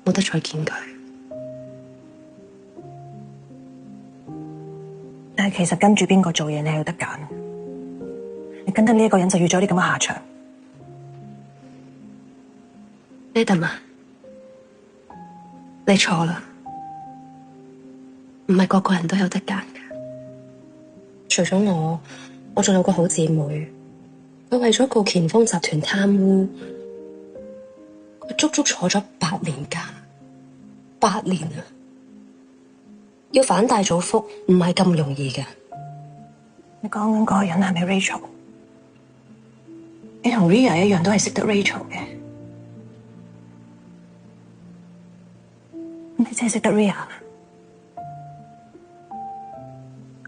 冇得再見佢。但係其實跟住邊個做嘢，你係有得揀。你跟得呢一個人就預咗啲咁嘅下場。Adam啊，你錯啦，唔係個個人都有得揀嘅。除咗我仲有個好姊妹，佢為咗告乾豐集團貪污，佢足足坐咗8年監，8年啊！要反大祖福唔係咁容易嘅。你講緊嗰個人係咪 Rachel？ 你同 Ria 一樣都係識得 Rachel 嘅。你真係識得 Ria？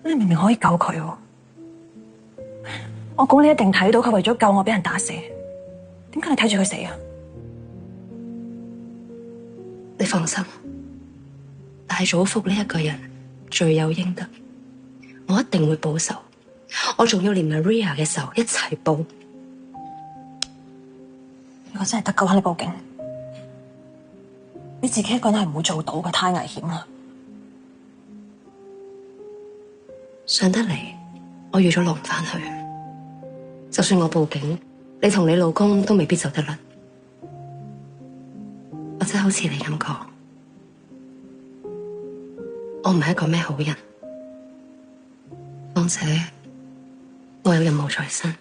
你明明可以救佢喎。我估你一定睇到佢為咗救我俾人打死。點解你睇住佢死啊？你放心，大祖福呢一個人罪有應得，我一定會報仇。我仲要連埋 Ria 嘅仇一齊報。如果真係得嘅話，你報警。你自己一個人係唔會做到嘅，太危險啦。上得嚟，我預咗落唔返去。就算我報警，你同你老公都未必走得甩。或者好似你咁講，我唔係一個咩好人，況且我有任務在身。